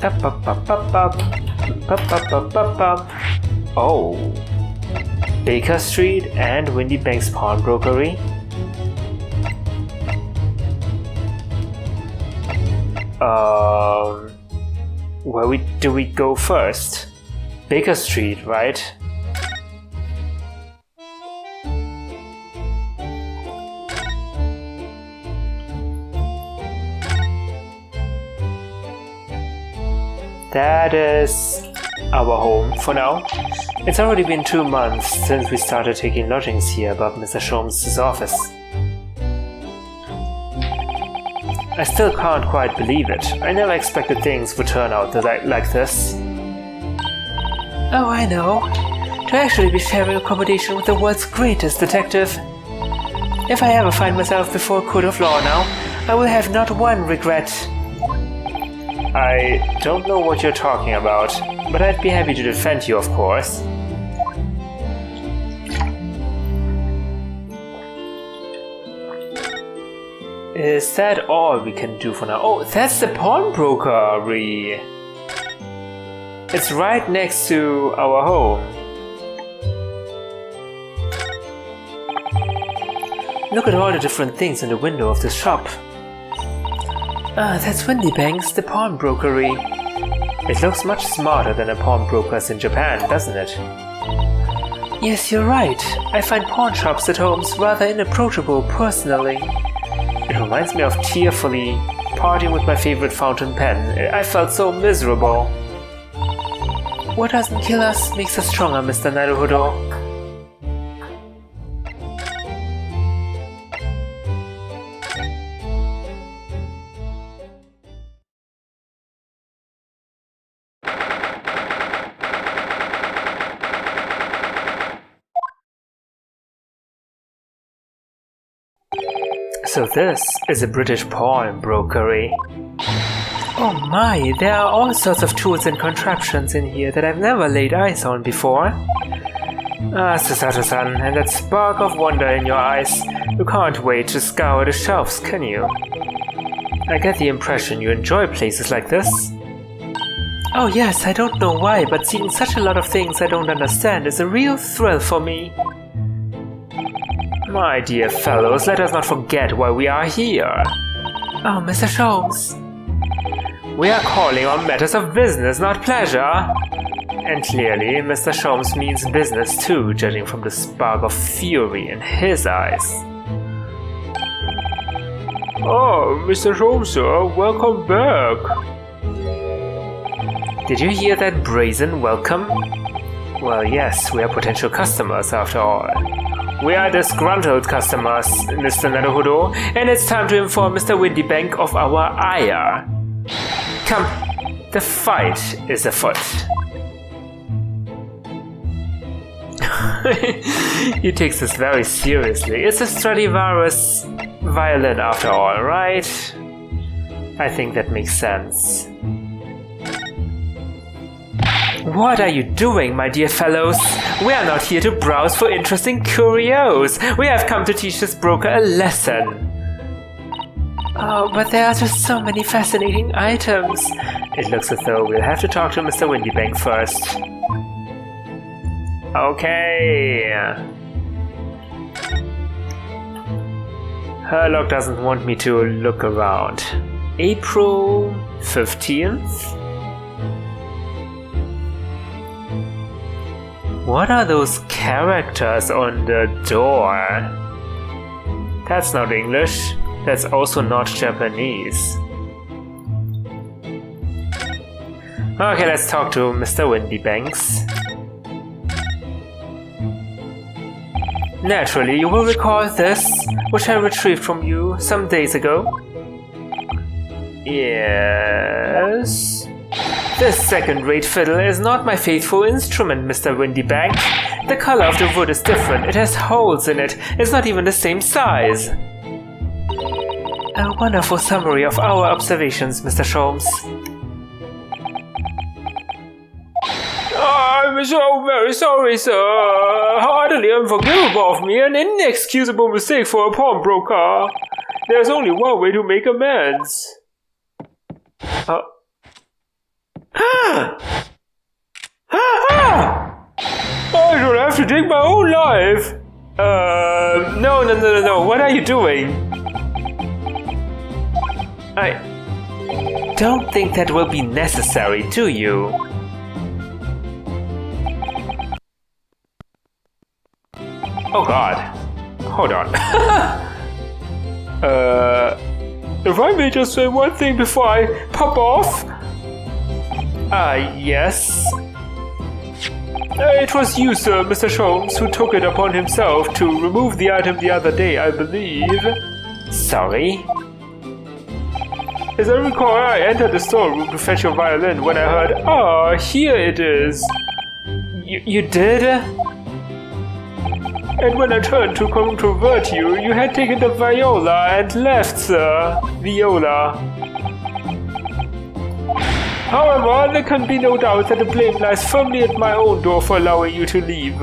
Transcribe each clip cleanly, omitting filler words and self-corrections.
Up, up, up, up, up. Up, up, up, up, up. Oh. Baker Street and Windy Bank's pawnbrokery. Where do we go first? Baker Street, right? That is our home for now. It's already been 2 months since we started taking lodgings here above Mr. Sholmes' office. I still can't quite believe it. I never expected things would turn out like this. Oh, I know. To actually be sharing accommodation with the world's greatest detective. If I ever find myself before a court of law now, I will have not one regret. I don't know what you're talking about, but I'd be happy to defend you, of course. Is that all we can do for now? Oh, that's the pawnbrokery! It's right next to our home. Look at all the different things in the window of this shop. Ah, that's Windy Bank's, the pawnbrokery. It looks much smarter than a pawnbroker's in Japan, doesn't it? Yes, you're right. I find pawn shops at homes rather inapproachable personally. It reminds me of tearfully partying with my favorite fountain pen. I felt so miserable. What doesn't kill us makes us stronger, Mr. Naruhodo. So this is a British pawnbrokery. Oh my, there are all sorts of tools and contraptions in here that I've never laid eyes on before. Ah, Susato-san, and that spark of wonder in your eyes. You can't wait to scour the shelves, can you? I get the impression you enjoy places like this. Oh yes, I don't know why, but seeing such a lot of things I don't understand is a real thrill for me. My dear fellows, let us not forget why we are here. Oh, Mr. Sholmes. We are calling on matters of business, not pleasure. And clearly, Mr. Sholmes means business too, judging from the spark of fury in his eyes. Oh, Mr. Sholmes, sir, welcome back. Did you hear that brazen welcome? Well, yes, we are potential customers after all. We are disgruntled customers, Mr. Naruhodo, and it's time to inform Mr. Windy Bank of our ire. Come, the fight is afoot. He takes this very seriously. It's a Stradivarius violin after all, right? I think that makes sense. What are you doing, my dear fellows? We are not here to browse for interesting curios. We have come to teach this broker a lesson. Oh, but there are just so many fascinating items. It looks as though we'll have to talk to Mr. Windybank first. Okay. Herlock doesn't want me to look around. April 15th? What are those characters on the door? That's not English. That's also not Japanese. Okay, let's talk to Mr. Windybanks. Naturally, you will recall this, which I retrieved from you some days ago. Yes? This second-rate fiddle is not my faithful instrument, Mr. Windybank. The color of the wood is different, it has holes in it, it's not even the same size. A wonderful summary of our observations, Mr. Sholmes. I'm so very sorry, sir. Hardly unforgivable of me, an inexcusable mistake for a pawnbroker. There's only one way to make amends. I don't have to take my own life. No. What are you doing? I don't think that will be necessary, do you? Oh god. Hold on. If I may just say one thing before I pop off? Yes. It was you, sir, Mr. Sholmes, who took it upon himself to remove the item the other day, I believe. Sorry? As I recall, I entered the storeroom to fetch your violin when I heard, "Ah, here it is." You did? And when I turned to controvert you, you had taken the viola and left, sir. Viola. However, there can be no doubt that the blame lies firmly at my own door for allowing you to leave.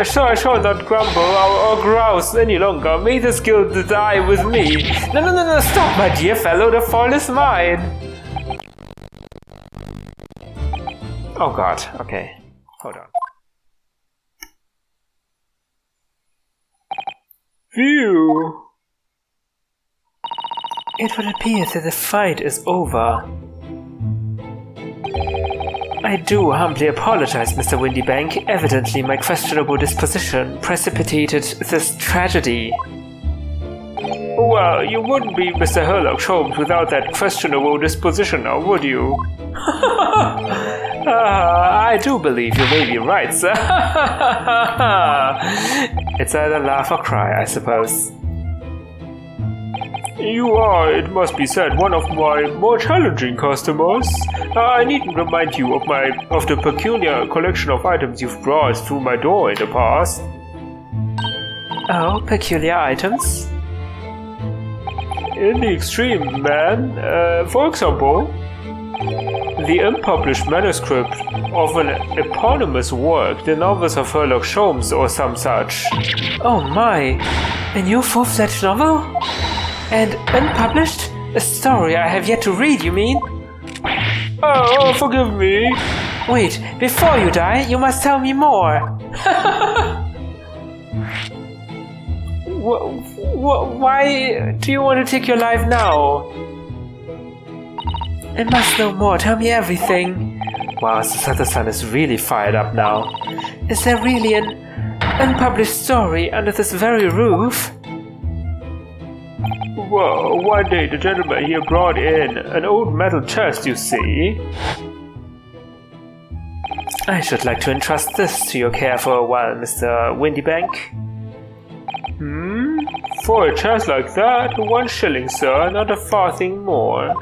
So I shall not grumble or grouse any longer. May this guilt die with me. No, stop, my dear fellow, the fault is mine. Oh god, okay. Hold on. Phew. It would appear that the fight is over. I do humbly apologize, Mr. Windybank. Evidently, my questionable disposition precipitated this tragedy. Well, you wouldn't be Mr. Sherlock Holmes without that questionable disposition now, would you? I do believe you may be right, sir. It's either laugh or cry, I suppose. You are, it must be said, one of my more challenging customers. I needn't remind you of the peculiar collection of items you've brought through my door in the past. Oh, peculiar items? In the extreme, man. For example, the unpublished manuscript of an eponymous work, the novels of Sherlock Holmes or some such. Oh my! A new full-fledged novel? And unpublished? A story I have yet to read, you mean? Oh, forgive me. Wait, before you die, you must tell me more. Why do you want to take your life now? I must know more. Tell me everything. Wow, the sun is really fired up now. Is there really an unpublished story under this very roof? Well, one day the gentleman here brought in an old metal chest, you see. I should like to entrust this to your care for a while, Mr. Windybank. For a chest like that, 1 shilling, sir, not a farthing more.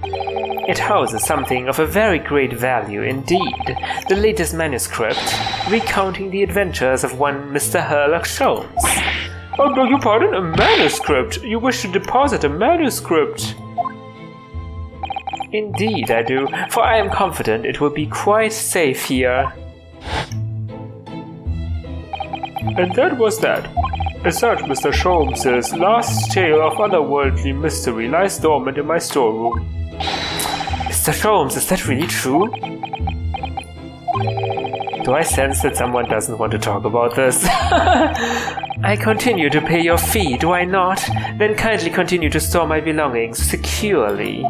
It houses something of a very great value indeed. The latest manuscript, recounting the adventures of one Mr. Sherlock Holmes. I beg your pardon, a manuscript? You wish to deposit a manuscript? Indeed I do, for I am confident it will be quite safe here. And that was that. As such, Mr. Sholmes' last tale of otherworldly mystery lies dormant in my storeroom. Mr. Sholmes, is that really true? Do I sense that someone doesn't want to talk about this? I continue to pay your fee, do I not? Then kindly continue to store my belongings securely.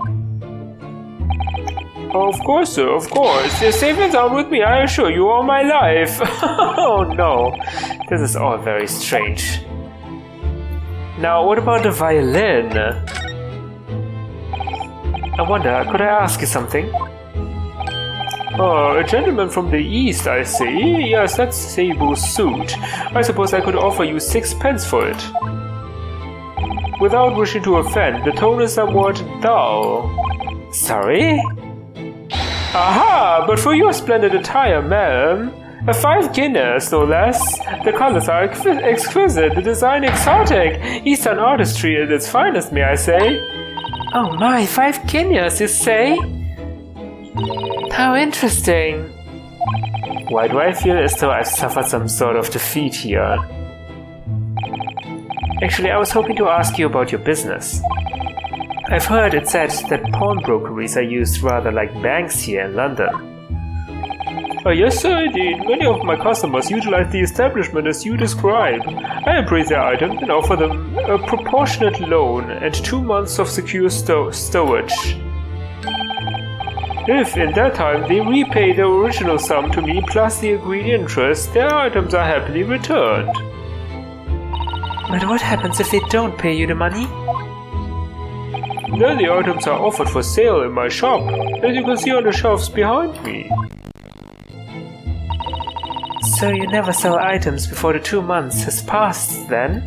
Of course, sir, of course. You're safe and sound with me, I assure you, all my life. Oh no, this is all very strange. Now, what about the violin? I wonder, could I ask you something? A gentleman from the East, I see. Yes, that's Sable's suit. I suppose I could offer you 6 pence for it. Without wishing to offend, the tone is somewhat dull. Sorry? Aha! But for your splendid attire, ma'am. 5 guineas, no less. The colors are exquisite, the design exotic. Eastern artistry at its finest, may I say. Oh my, 5 guineas, you say? How interesting. Why do I feel as though I've suffered some sort of defeat here? Actually, I was hoping to ask you about your business. I've heard it said that pawnbrokeries are used rather like banks here in London. Yes, sir, indeed. Many of my customers utilize the establishment as you describe. I appraise their items and offer them a proportionate loan and 2 months of secure stowage. If, in that time, they repay the original sum to me plus the agreed interest, their items are happily returned. But what happens if they don't pay you the money? Then the items are offered for sale in my shop, as you can see on the shelves behind me. So you never sell items before the 2 months has passed, then?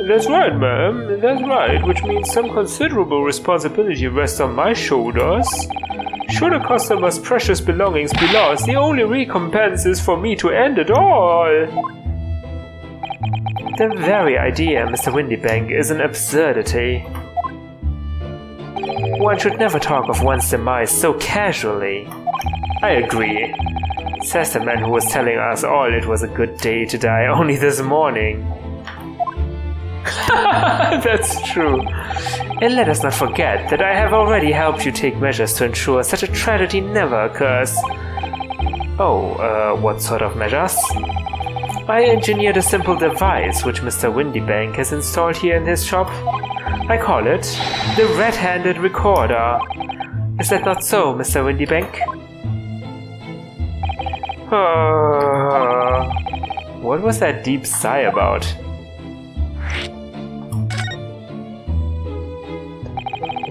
That's right, ma'am. That's right, which means some considerable responsibility rests on my shoulders. Should a customer's precious belongings be lost, the only recompense is for me to end it all. The very idea, Mr. Windybank, is an absurdity. One should never talk of one's demise so casually. I agree, says the man who was telling us all it was a good day to die only this morning. That's true. And let us not forget that I have already helped you take measures to ensure such a tragedy never occurs. Oh, what sort of measures? I engineered a simple device which Mr. Windybank has installed here in his shop. I call it the Red-Handed Recorder. Is that not so, Mr. Windybank? What was that deep sigh about?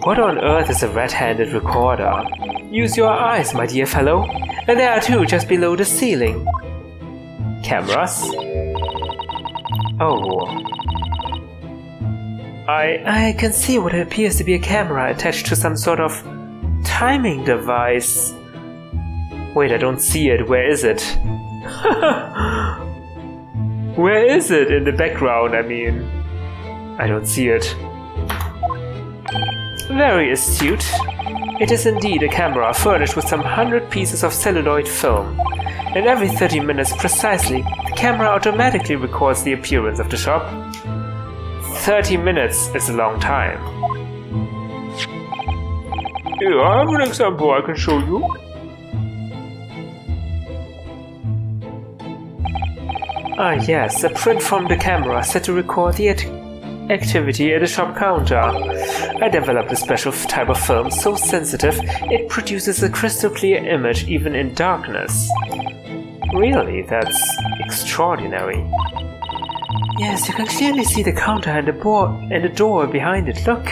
What on earth is a red-handed recorder? Use your eyes, my dear fellow. And there are two just below the ceiling. Cameras? Oh. I can see what appears to be a camera attached to some sort of timing device. Wait, I don't see it. Where is it? Where is it in the background, I mean? I don't see it. Very astute. It is indeed a camera furnished with some 100 pieces of celluloid film. And every 30 minutes precisely, the camera automatically records the appearance of the shop. 30 minutes is a long time. Here, I have an example I can show you. Ah yes, a print from the camera set to record the activity at the shop counter. I developed a special type of film so sensitive it produces a crystal clear image even in darkness. Really, that's extraordinary. Yes, you can clearly see the counter and the door behind it. Look.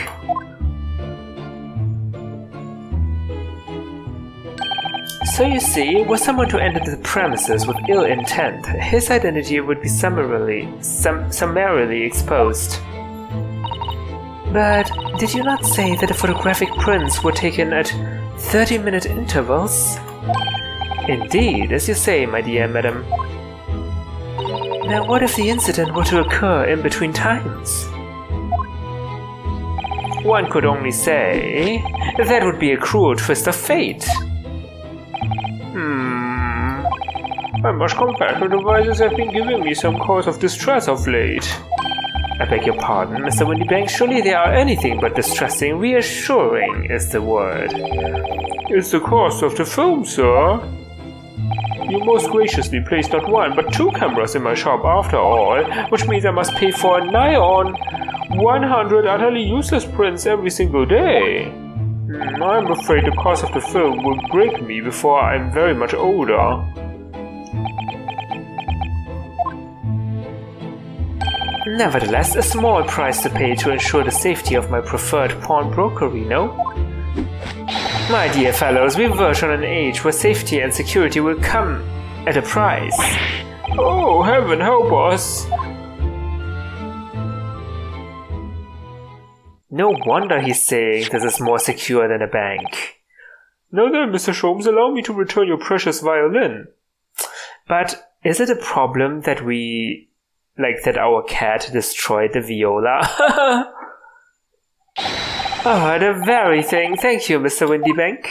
So you see, were someone to enter the premises with ill intent, his identity would be summarily exposed. But did you not say that the photographic prints were taken at 30-minute intervals? Indeed, as you say, my dear madam. Now what if the incident were to occur in between times? One could only say that would be a cruel twist of fate. I must confess the devices have been giving me some cause of distress of late. I beg your pardon, Mr. Windybank. Surely they are anything but distressing. Reassuring is the word. It's the cost of the film, sir. You most graciously placed not one, but 2 cameras in my shop after all, which means I must pay for nigh on 100 utterly useless prints every single day. I'm afraid the cost of the film will break me before I'm very much older. Nevertheless, a small price to pay to ensure the safety of my preferred pawnbrokery, no? My dear fellows, we verge on an age where safety and security will come at a price. Oh, heaven help us! No wonder he's saying this is more secure than a bank. Now then, Mr. Sholmes, allow me to return your precious violin. But is it a problem that that our cat destroyed the viola? Oh, the very thing. Thank you, Mr. Windybank.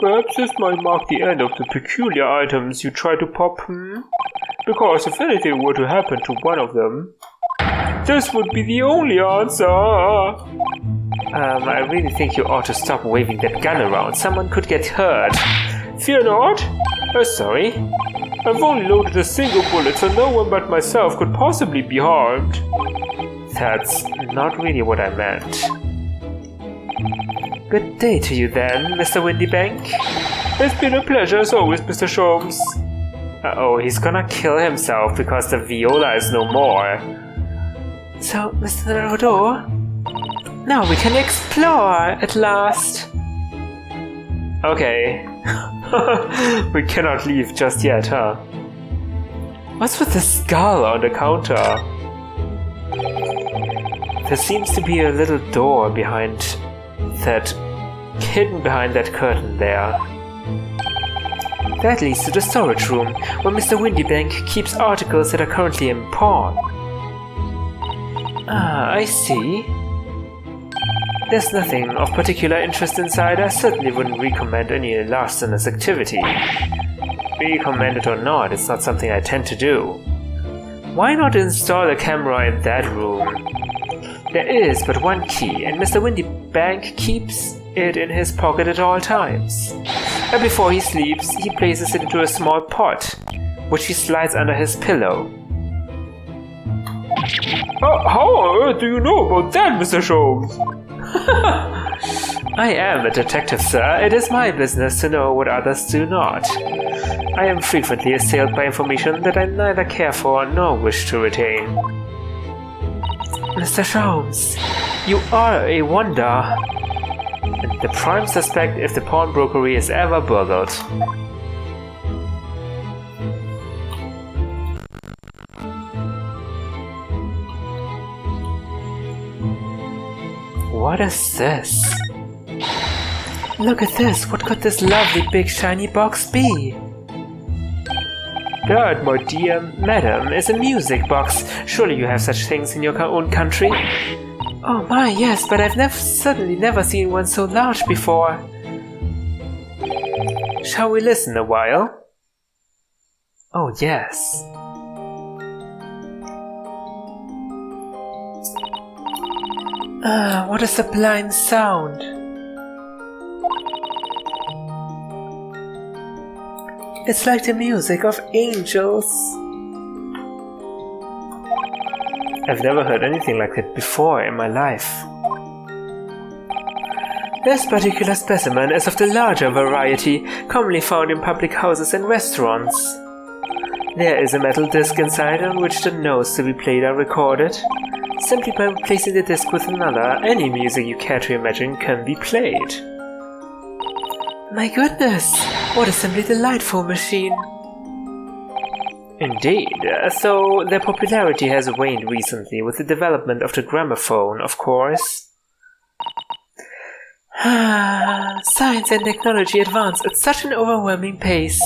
Perhaps this might mark the end of the peculiar items you try to pop, Because if anything were to happen to one of them... fact, this would be the only answer. I really think you ought to stop waving that gun around. Someone could get hurt. Fear not. Sorry. I've only loaded a single bullet, so no one but myself could possibly be harmed. That's not really what I meant. Good day to you then, Mr. Windybank. It's been a pleasure as always, Mr. Sholmes. Uh-oh, he's gonna kill himself because the viola is no more. So, Mr. Naruhodo, now we can explore at last. Okay. We cannot leave just yet, huh? What's with the skull on the counter? There seems to be a little door hidden behind that curtain there. That leads to the storage room, where Mr. Windybank keeps articles that are currently in pawn. Ah, I see. There's nothing of particular interest inside. I certainly wouldn't recommend any larcenous activity. Recommend it or not, it's not something I tend to do. Why not install a camera in that room? There is but one key, and Mr. Windybank keeps it in his pocket at all times. And before he sleeps, he places it into a small pot, which he slides under his pillow. How on earth do you know about that, Mr. Sholmes? I am a detective, sir. It is my business to know what others do not. I am frequently assailed by information that I neither care for nor wish to retain. Mr. Sholmes, you are a wonder. And the prime suspect if the pawnbrokery is ever burgled. What is this? Look at this. What could this lovely big shiny box be? That, my dear madam, is a music box. Surely you have such things in your own country? Oh my, yes, but I've certainly never seen one so large before. Shall we listen a while? Oh yes. Ah, what a sublime sound. It's like the music of angels. I've never heard anything like that before in my life. This particular specimen is of the larger variety, commonly found in public houses and restaurants. There is a metal disc inside on which the notes to be played are recorded. Simply by replacing the disc with another, any music you care to imagine can be played. My goodness, what a simply delightful machine. Indeed, though their popularity has waned recently with the development of the gramophone, of course. Science and technology advance at such an overwhelming pace.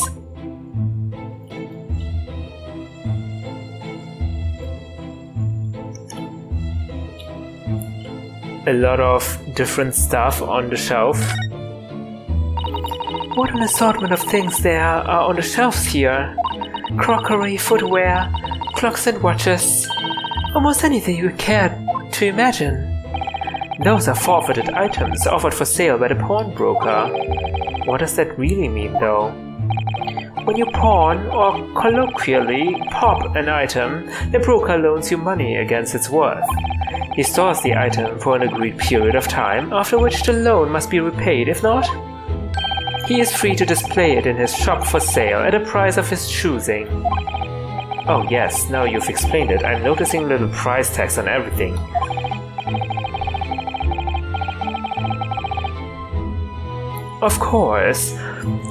A lot of different stuff on the shelf. What an assortment of things there are on the shelves here. Crockery, footwear, clocks and watches. Almost anything you care to imagine. Those are forfeited items offered for sale by the pawnbroker. What does that really mean, though? When you pawn, or colloquially pop an item, the broker loans you money against its worth. He stores the item for an agreed period of time, after which the loan must be repaid. If not, he is free to display it in his shop for sale at a price of his choosing. Oh yes, now you've explained it, I'm noticing little price tags on everything. Of course,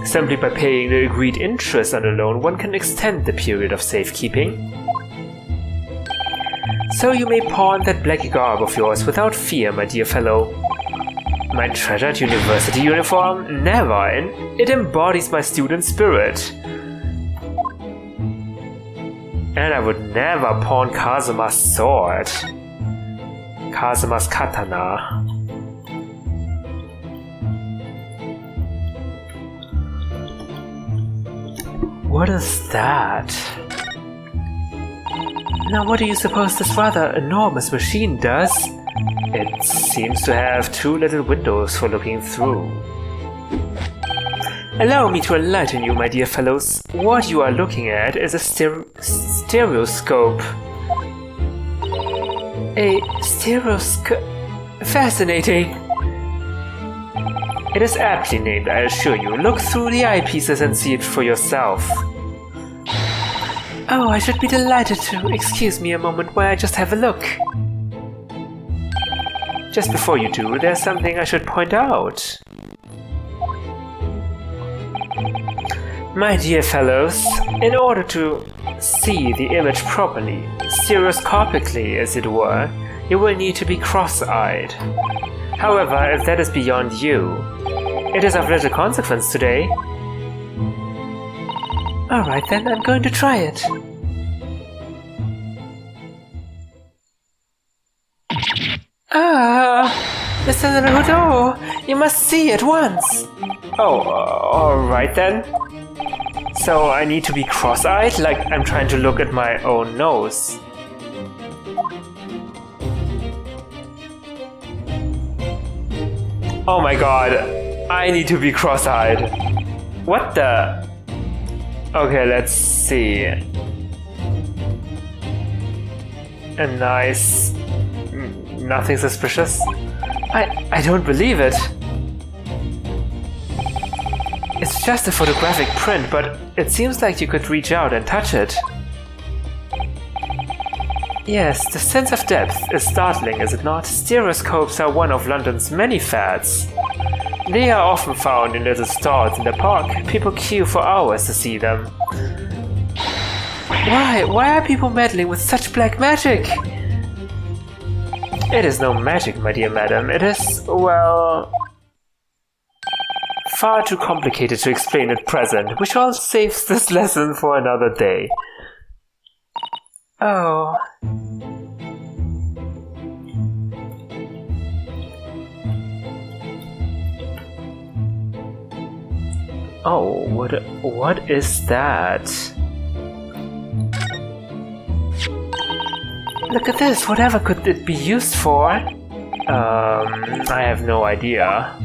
simply by paying the agreed interest on the loan, one can extend the period of safekeeping. So you may pawn that black garb of yours without fear, my dear fellow. My treasured university uniform? Never! It embodies my student spirit. And I would never pawn Kazuma's sword. Kazuma's katana. What is that? Now what do you suppose this rather enormous machine does? It seems to have 2 little windows for looking through. Allow me to enlighten you, my dear fellows. What you are looking at is a stereoscope. A stereoscope? Fascinating. It is aptly named, I assure you. Look through the eyepieces and see it for yourself. Oh, I should be delighted to. Excuse me a moment while I just have a look. Just before you do, there's something I should point out. My dear fellows, in order to see the image properly, stereoscopically as it were, you will need to be cross-eyed. However, if that is beyond you, it is of little consequence today. Alright then, I'm going to try it. Mr. Naruhodo, you must see at once. Oh, alright then. So I need to be cross-eyed, like I'm trying to look at my own nose. Oh my god, I need to be cross-eyed. What the? Okay, let's see. A nice... nothing suspicious. I don't believe it. It's just a photographic print, but it seems like you could reach out and touch it. Yes, the sense of depth is startling, is it not? Stereoscopes are one of London's many fads. They are often found in little stalls in the park. People queue for hours to see them. Why are people meddling with such black magic? It is no magic, my dear madam. It is, well... far too complicated to explain at present. We shall save this lesson for another day. Oh... Oh, what is that? Look at this, whatever could it be used for? I have no idea.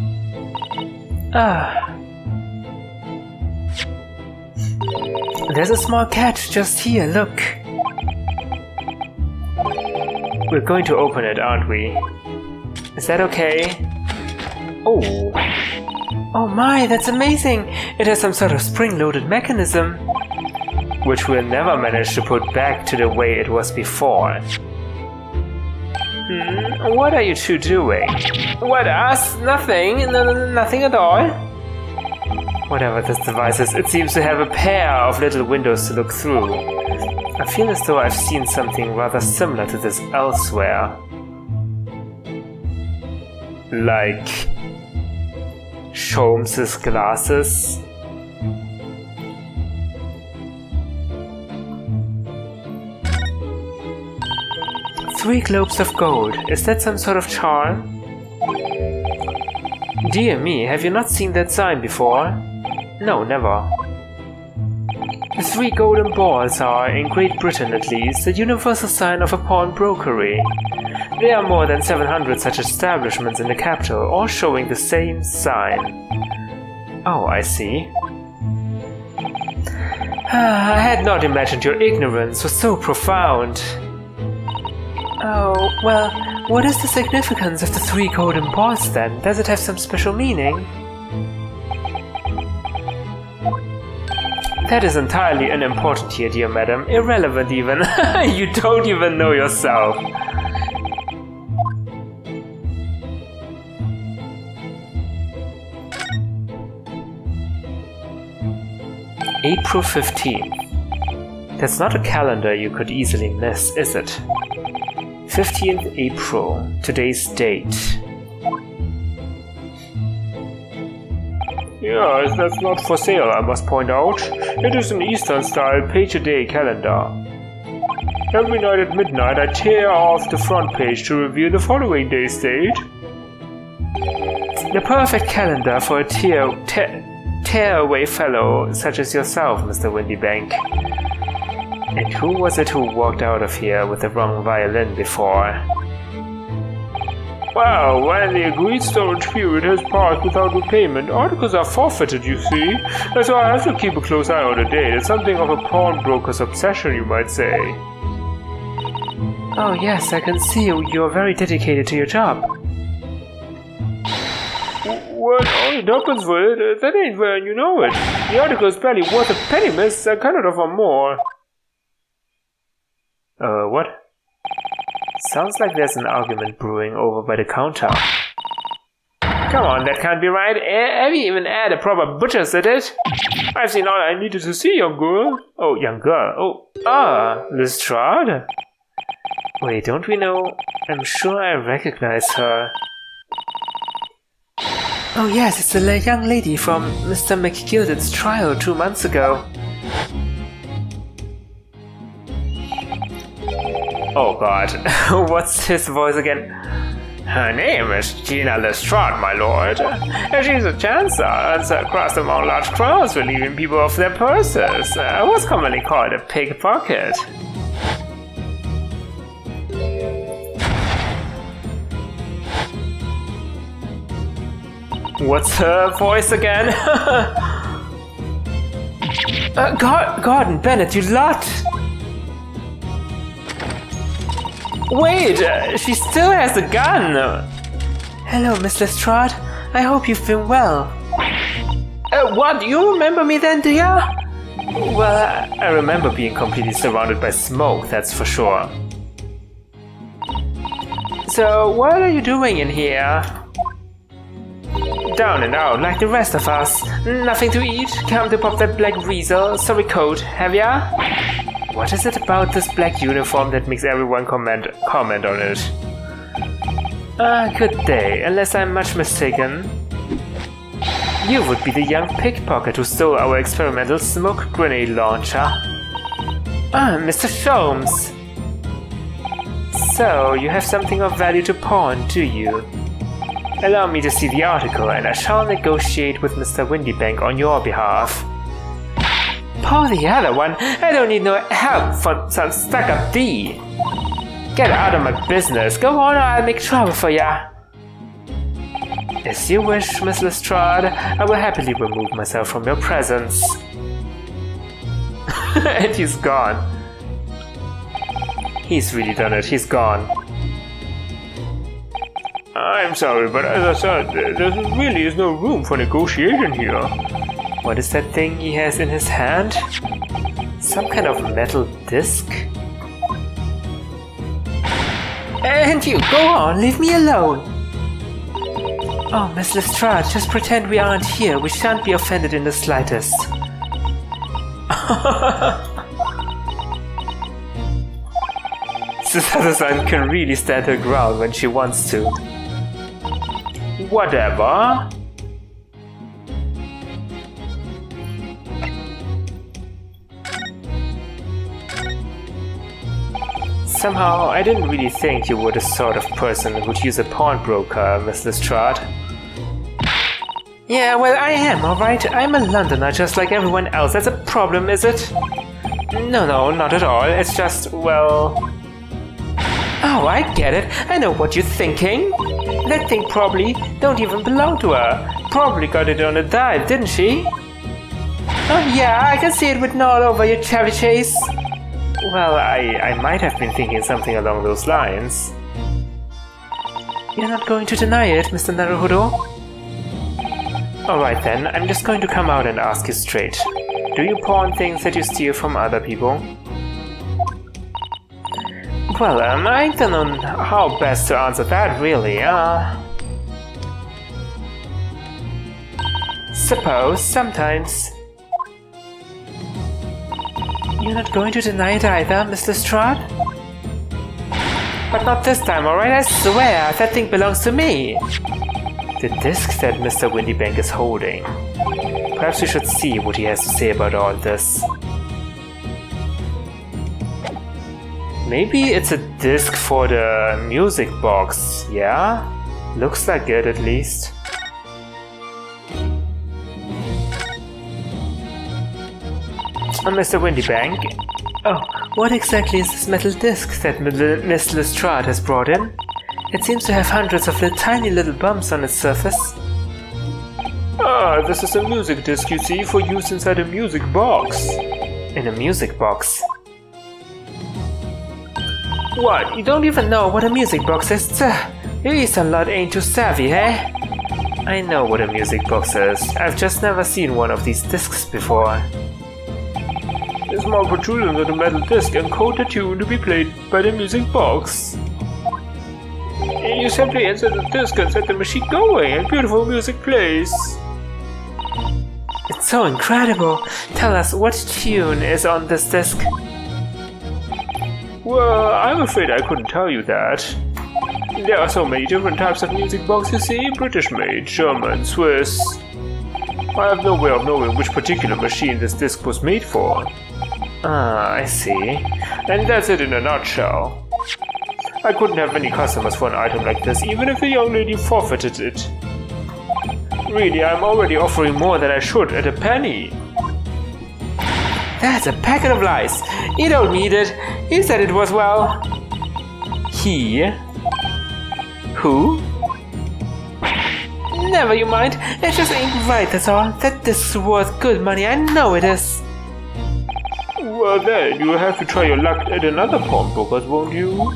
There's a small catch just here, look. We're going to open it, aren't we? Is that okay? Oh! Oh my, that's amazing! It has some sort of spring-loaded mechanism. Which we'll never manage to put back to the way it was before. What are you two doing? What, us? Nothing? Nothing at all? Whatever this device is, it seems to have a pair of little windows to look through. I feel as though I've seen something rather similar to this elsewhere. Like... Sholmes's glasses? Three globes of gold. Is that some sort of charm? Dear me, have you not seen that sign before? No, never. The 3 golden balls are, in Great Britain at least, the universal sign of a pawnbrokery. There are more than 700 such establishments in the capital, all showing the same sign. Oh, I see. I had not imagined your ignorance was so profound. Oh, well, what is the significance of the 3 golden balls then? Does it have some special meaning? That is entirely unimportant here, dear madam. Irrelevant even. You don't even know yourself. April 15th. That's not a calendar you could easily miss, is it? 15th April, today's date. Yes, that's not for sale, I must point out. It is an Eastern-style page-a-day calendar. Every night at midnight I tear off the front page to reveal the following day's date. The perfect calendar for a tear-away fellow such as yourself, Mr. Windybank. And who was it who walked out of here with the wrong violin before? Well, when the agreed storage period has passed without repayment, articles are forfeited, you see. And so I have to keep a close eye on the date. It's something of a pawnbroker's obsession, you might say. Oh yes, I can see you're very dedicated to your job. Well, only tuppence for it. That ain't fair, and you know it. The article's barely worth a penny, miss. I cannot offer more. What? Sounds like there's an argument brewing over by the counter. Come on, that can't be right. Have you even had a proper butcher's at it? I've seen all I needed to see, young girl. Oh, young girl. Lestrade? Wait, don't we know? I'm sure I recognize her. Oh yes, it's the young lady from Mr. McGilded's trial 2 months ago. Oh god, what's his voice again? Her name is Gina Lestrade, my lord. And she's a chancer, and across among large crowds relieving people of their purses. What's commonly called a pickpocket. What's her voice again? Gordon Bennett, you lot! Wait, she still has a gun! Hello, Miss Lestrade. I hope you've been well. What? You remember me then, do ya? Well, I remember being completely surrounded by smoke, that's for sure. So, what are you doing in here? Down and out, like the rest of us. Nothing to eat? Come to pop that black weasel, sorry coat, have ya? What is it about this black uniform that makes everyone comment on it? Good day, unless I'm much mistaken. You would be the young pickpocket who stole our experimental smoke grenade launcher. Mr. Sholmes! So, you have something of value to pawn, do you? Allow me to see the article, and I shall negotiate with Mr. Windybank on your behalf. Pawn the other one? I don't need no help from some stuck-up D. Get out of my business. Go on or I'll make trouble for ya. As you wish, Miss Lestrade. I will happily remove myself from your presence. And he's gone. He's really done it. He's gone. I'm sorry, but as I said, there really is no room for negotiation here. What is that thing he has in his hand? Some kind of metal disc? And you, go on, leave me alone! Oh, Miss Lestrade, just pretend we aren't here. We shan't be offended in the slightest. Susan can really stand her ground when she wants to. Whatever. Somehow, I didn't really think you were the sort of person who'd use a pawnbroker, Miss Lestrade. Yeah, well, I am, alright? I'm a Londoner just like everyone else. That's a problem, is it? No, not at all. It's just, well... Oh, I get it. I know what you're thinking. That thing probably don't even belong to her. Probably got it on a dive, didn't she? Oh yeah, I can see it written all over your Chevy Chase. Well, I might have been thinking something along those lines. You're not going to deny it, Mr. Naruhodo? Alright then, I'm just going to come out and ask you straight. Do you pawn things that you steal from other people? Well, I don't know how best to answer that, really, Suppose, sometimes. You're not going to deny it either, Miss Lestrade? But not this time, alright? I swear, that thing belongs to me! The disc that Mr. Windybank is holding. Perhaps we should see what he has to say about all this. Maybe it's a disc for the music box, yeah? Looks like it, at least. Mr. Windybank? Oh, What exactly is this metal disc that Miss Lestrade has brought in? It seems to have hundreds of tiny little bumps on its surface. Ah, this is a music disc, you see, for use inside a music box. In a music box? What? You don't even know what a music box is? Your Eastern lot ain't too savvy, eh? I know what a music box is. I've just never seen one of these discs before. A small protrusion on the metal disc encode the tune to be played by the music box. You simply insert the disc and set the machine going, and beautiful music plays. It's so incredible. Tell us, what tune is on this disc? Well, I'm afraid I couldn't tell you that. There are so many different types of music box, you see, British-made, German, Swiss. I have no way of knowing which particular machine this disc was made for. Ah, I see. And that's it in a nutshell. I couldn't have any customers for an item like this, even if the young lady forfeited it. Really, I'm already offering more than I should at a penny. That's a packet of lies. You don't need it. You said it was well. He? Who? Never you mind. It just ain't right, that's all. That disc's worth good money. I know it is. Well then, you'll have to try your luck at another pawnbroker's, won't you?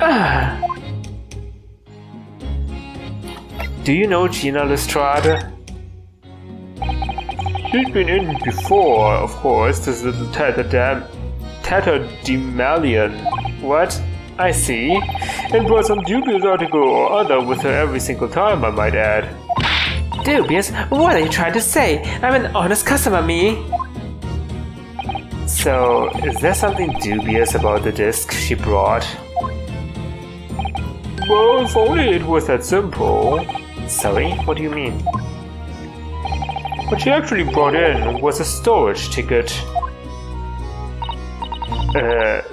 Ah. Do you know Gina Lestrade? She's been in before, of course, this little tatterdemalion. What? I see. And brought some dubious article or other with her every single time, I might add. Dubious? What are you trying to say? I'm an honest customer, me. So, is there something dubious about the disc she brought? Well, if only it was that simple. Sorry, what do you mean? What she actually brought in was a storage ticket.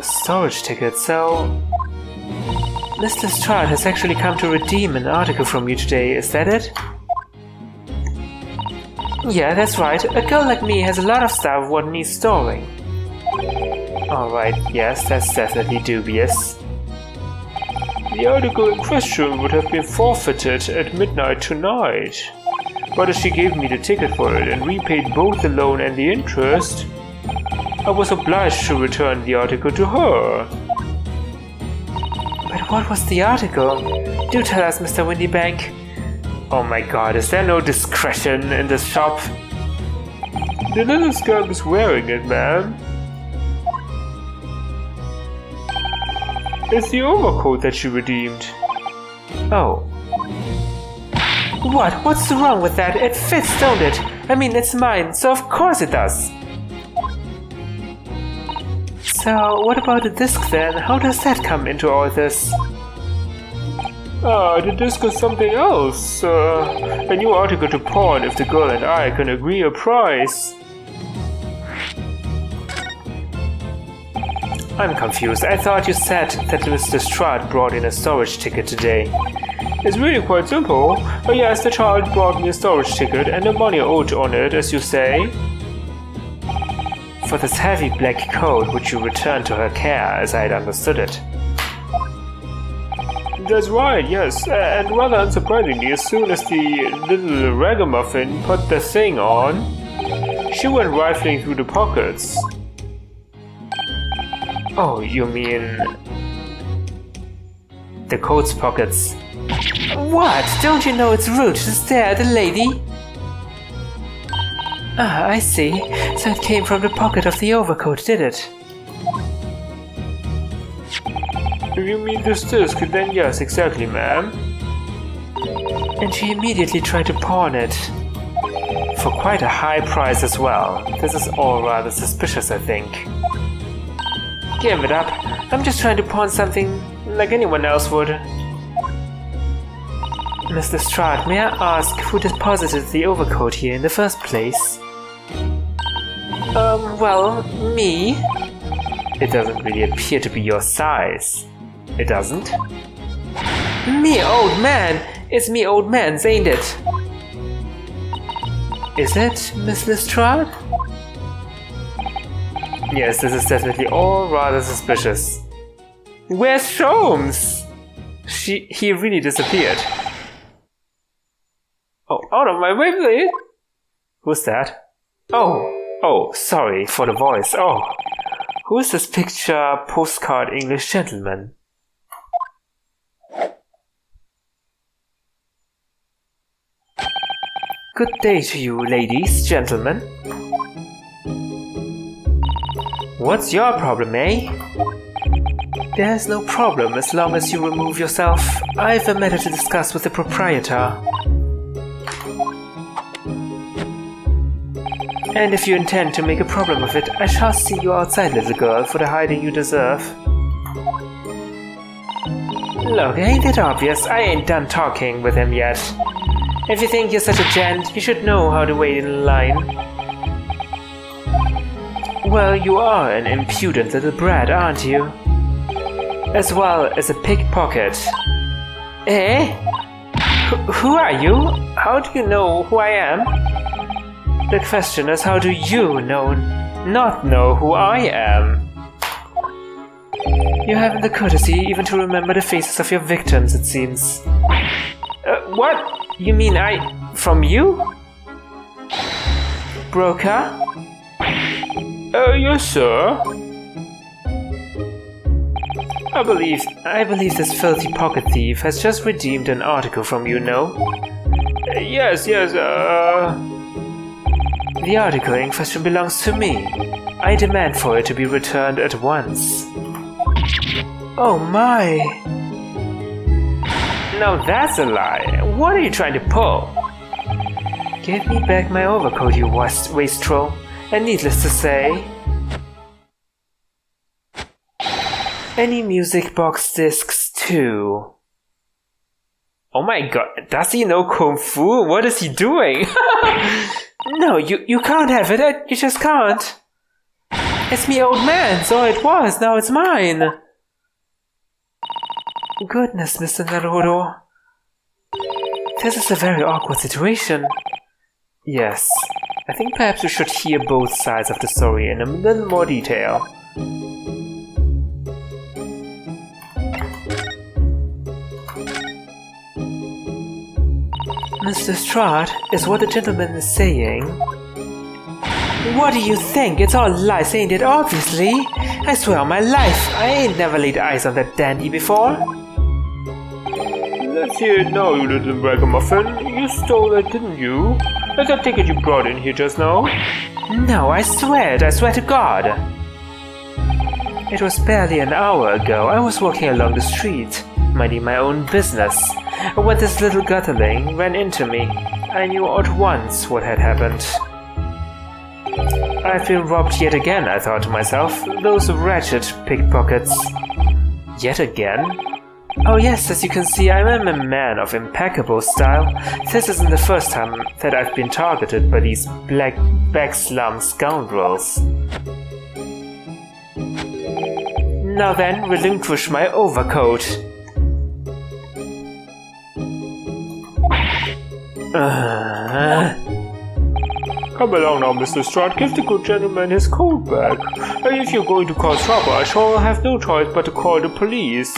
Storage ticket, so... Miss Lestrade has actually come to redeem an article from you today, is that it? Yeah, that's right. A girl like me has a lot of stuff what needs storing. Alright, yes, that's definitely dubious. The article in question would have been forfeited at midnight tonight. But as she gave me the ticket for it and repaid both the loan and the interest, I was obliged to return the article to her. But what was the article? Do tell us, Mr. Windybank. Oh my god, is there no discretion in this shop? The little scamp is wearing it, ma'am. It's the overcoat that she redeemed. Oh. What? What's wrong with that? It fits, don't it? I mean, it's mine, so of course it does. So, what about the disc then? How does that come into all this? Ah, the disc is something else. A new article to pawn if the girl and I can agree a price. I'm confused. I thought you said that Miss Lestrade brought in a storage ticket today. It's really quite simple. Oh yes, the child brought me a storage ticket and the money owed on it, as you say. For this heavy black coat which you returned to her care, as I had understood it. That's right, yes. And rather unsurprisingly, as soon as the little ragamuffin put the thing on, she went rifling through the pockets. Oh, you mean... the coat's pockets. What? Don't you know it's rude to stare at a lady? Ah, I see. So it came from the pocket of the overcoat, did it? If you mean this disc, then yes, exactly, ma'am. And she immediately tried to pawn it. For quite a high price as well. This is all rather suspicious, I think. Give it up. I'm just trying to pawn something like anyone else would. Miss Lestrade, may I ask who deposited the overcoat here in the first place? Well, me. It doesn't really appear to be your size. It doesn't? Me, old man. It's me, old man's, ain't it? Is it, Miss Lestrade? Yes, this is definitely all rather suspicious. Where's Sholmes? He really disappeared. Oh, out of my way, please! Who's that? Oh, sorry for the voice. Oh, who is this picture postcard English gentleman? Good day to you, ladies, gentlemen. What's your problem, eh? There's no problem as long as you remove yourself. I've a matter to discuss with the proprietor. And if you intend to make a problem of it, I shall see you outside, little girl, for the hiding you deserve. Look, ain't it obvious? I ain't done talking with him yet. If you think you're such a gent, you should know how to wait in line. Well, you are an impudent little brat, aren't you? As well as a pickpocket. Eh? Who are you? How do you know who I am? The question is, how do you not know who I am? You haven't the courtesy even to remember the faces of your victims, it seems. What? You mean from you? Broker? Yes, sir. I believe this filthy pocket thief has just redeemed an article from you, no? Yes, The article in question belongs to me. I demand for it to be returned at once. Oh my! Now that's a lie. What are you trying to pull? Give me back my overcoat, you wastrel. And needless to say, any music box discs too. Oh my god, does he know Kung Fu? What is he doing? No, you can't have it. You just can't. It's me old man, so it was, now it's mine. Goodness, Mr. Naruhodo. This is a very awkward situation. Yes, I think perhaps we should hear both sides of the story in a little more detail. Mr. Strahd, is what the gentleman is saying? What do you think? It's all lies, ain't it? Obviously. I swear on my life, I ain't never laid eyes on that dandy before. Let's hear it now, you little ragamuffin. You stole it, didn't you? That's that ticket you brought in here just now. No, I swear to God. It was barely an hour ago. I was walking along the street, minding my own business, when this little gutterling ran into me. I knew at once what had happened. I've been robbed yet again, I thought to myself. Those wretched pickpockets. Yet again? Oh yes, as you can see, I am a man of impeccable style. This isn't the first time that I've been targeted by these black backslum scoundrels. Now then, relinquish my overcoat. Come along now, Mr. Strahd. Give the good gentleman his coat back. If you're going to cause trouble, I shall have no choice but to call the police.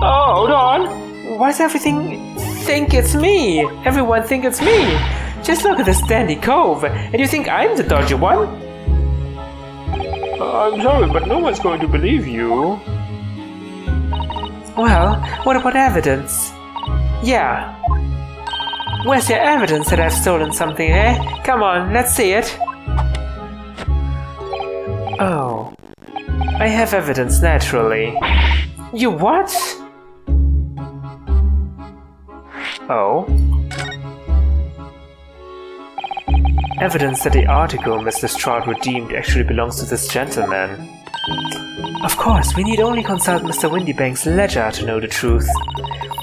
Oh, hold on! Why does everything think it's me? Everyone think it's me? Just look at this dandy cove, and you think I'm the dodgy one? I'm sorry, but no one's going to believe you. Well, what about evidence? Yeah. Where's your evidence that I've stolen something, eh? Come on, let's see it. Oh. I have evidence, naturally. You what? Oh. Evidence that the article Mr. Strahd redeemed actually belongs to this gentleman. Of course, we need only consult Mr. Windybank's ledger to know the truth.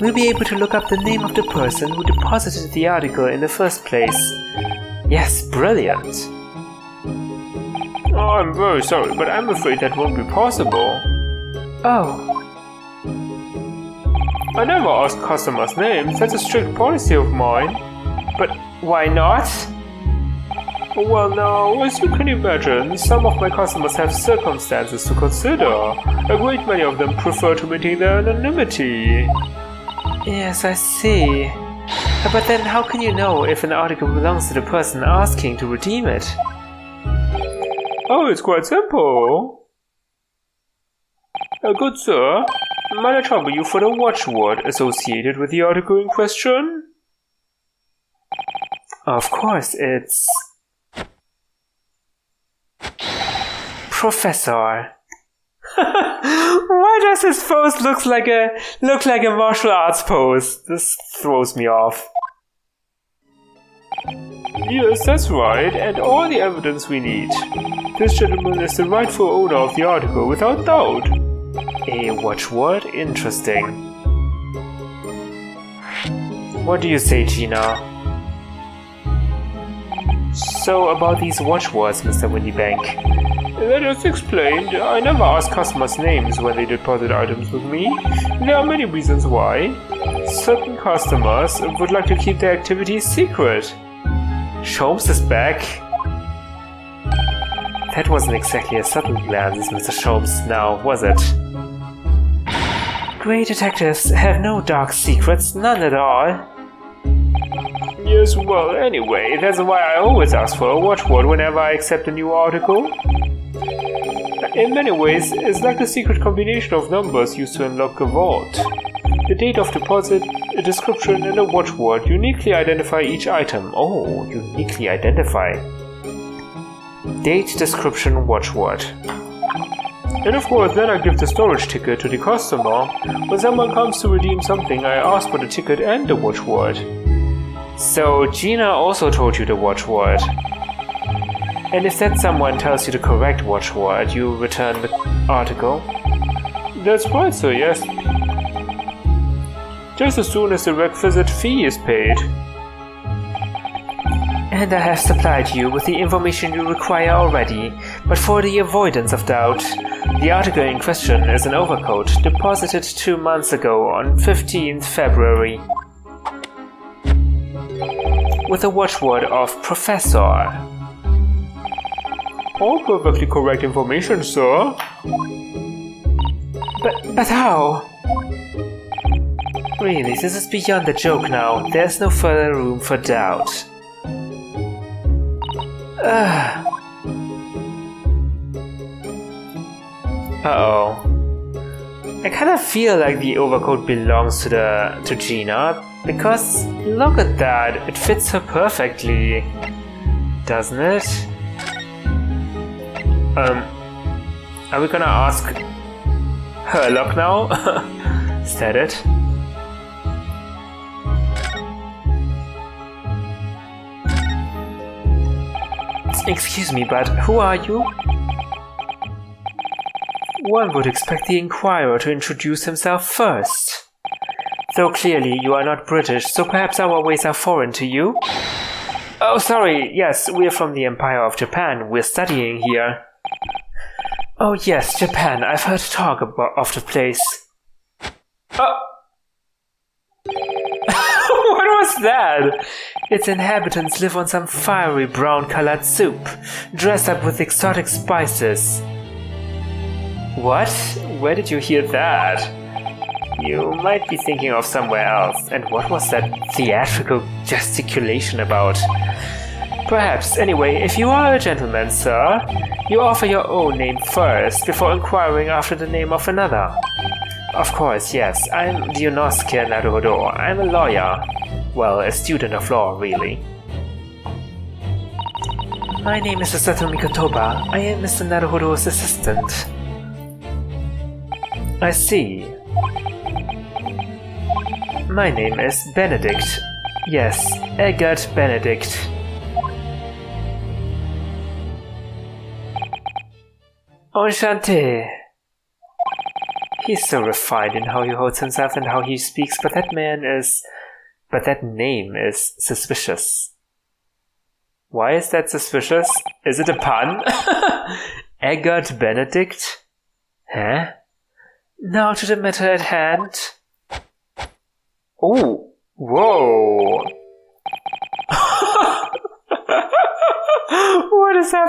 We'll be able to look up the name of the person who deposited the article in the first place. Yes, brilliant. Oh, I'm very sorry, but I'm afraid that won't be possible. Oh. I never ask customers' names. That's a strict policy of mine. But why not? Well now, as you can imagine, some of my customers have circumstances to consider. A great many of them prefer to maintain their anonymity. Yes, I see. But then how can you know if an article belongs to the person asking to redeem it? Oh, it's quite simple. Good sir, might I trouble you for the watchword associated with the article in question? Of course, it's... Professor. Why does his pose look like a martial arts pose? This throws me off. Yes, that's right, and all the evidence we need. This gentleman is the rightful owner of the article, without doubt. A watchword? Interesting. What do you say, Gina? So about these watchwords, Mr. Windybank. That is explained. I never ask customers' names when they deposit items with me. There are many reasons why. Certain customers would like to keep their activities secret. Sholmes is back. That wasn't exactly a subtle glance, Mr. Sholmes, now, was it? Great detectives have no dark secrets, none at all. Yes, well, anyway, that's why I always ask for a watchword whenever I accept a new article. In many ways, it's like the secret combination of numbers used to unlock a vault. The date of deposit, a description, and a watchword uniquely identify each item. Oh, uniquely identify. Date, description, watchword. And of course, then I give the storage ticket to the customer. When someone comes to redeem something, I ask for the ticket and the watchword. So, Gina also told you the watchword. And if that someone tells you the correct watchword, you return the article? That's right, sir, yes. Just as soon as the requisite fee is paid. And I have supplied you with the information you require already, but for the avoidance of doubt, the article in question is an overcoat deposited 2 months ago on 15th February. With a watchword of Professor. All perfectly correct information, sir. But how? Really, this is beyond a joke now. There's no further room for doubt. Uh-oh. I kind of feel like the overcoat belongs to Gina, because look at that, it fits her perfectly, doesn't it? Are we gonna ask her luck now? Is that it? Excuse me, but who are you? One would expect the inquirer to introduce himself first. Though clearly you are not British, so perhaps our ways are foreign to you? Oh, sorry, yes, we're from the Empire of Japan. We're studying here. Oh yes, Japan. I've heard talk of the place. What was that? Its inhabitants live on some fiery brown-colored soup, dressed up with exotic spices. What? Where did you hear that? You might be thinking of somewhere else. And what was that theatrical gesticulation about? Perhaps. Anyway, if you are a gentleman, sir, you offer your own name first before inquiring after the name of another. Of course, yes. I'm Ryunosuke Naruhodo. I'm a lawyer. Well, a student of law, really. My name is Satomi Kotoba. I am Mr. Naruhodo's assistant. I see. My name is Benedict. Yes, Eggert Benedict. Enchanté. He's so refined in how he holds himself and how he speaks, but that name is suspicious. Why is that suspicious? Is it a pun? Eggert Benedict? Huh? Now to the matter at hand. Oh, whoa.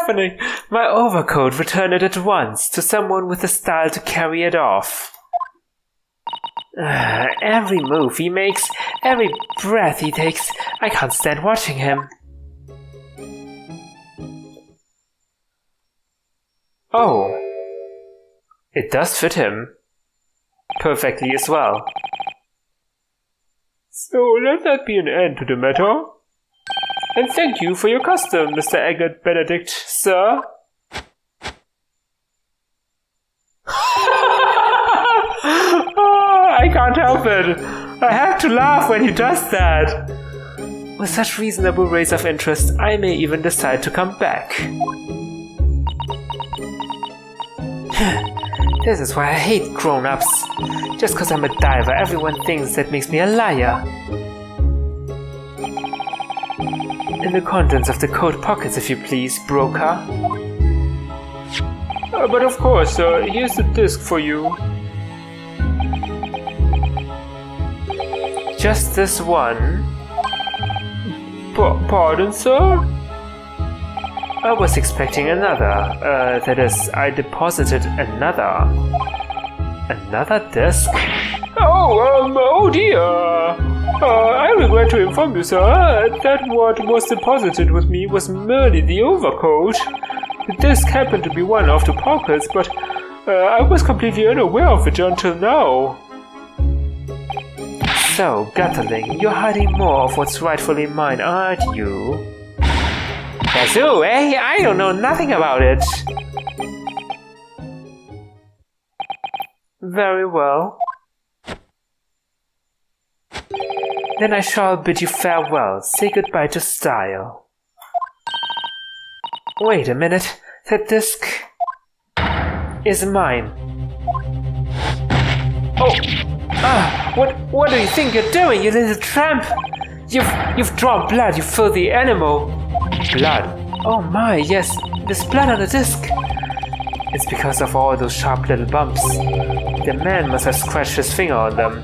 happening? My overcoat, return it at once to someone with the style to carry it off. Every move he makes, every breath he takes, I can't stand watching him. Oh, it does fit him. Perfectly as well. So let that be an end to the matter. And thank you for your custom, Mr. Agate Benedict, sir. I can't help it. I have to laugh when he does that. With such reasonable rates of interest, I may even decide to come back. This is why I hate grown-ups. Just cause I'm a diver, everyone thinks that makes me a liar. In the contents of the coat pockets, if you please, broker. But of course, here's the disc for you. Just this one? Pardon, sir? I was expecting another. That is, I deposited another. Another disc? Oh dear. I regret to inform you, sir, that what was deposited with me was merely the overcoat. The disc happened to be one of the pockets, but I was completely unaware of it until now. So, Gutterling, you're hiding more of what's rightfully mine, aren't you? Yazoo, eh? I don't know nothing about it. Very well. Then I shall bid you farewell. Say goodbye to style. Wait a minute. That disc is mine. Oh! What do you think you're doing, you little tramp? You've drawn blood, you filthy animal. Blood? Oh my, yes, there's blood on the disc. It's because of all those sharp little bumps. The man must have scratched his finger on them.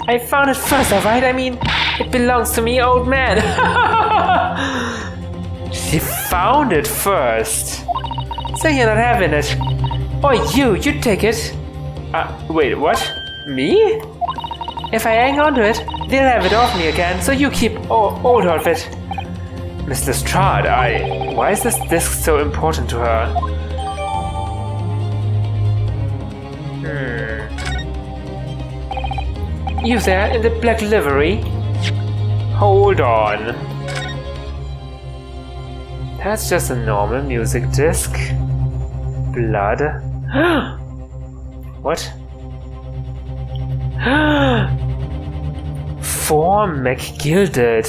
I found it first, alright? I mean, it belongs to me, old man. She found it first. So you're not having it. Or you take it. Wait, what? Me? If I hang on to it, they'll have it off me again, so you keep hold of it. Miss Lestrade, why is this disc so important to her? You there in the black livery? Hold on. That's just a normal music disc. Blood. What? For McGilded.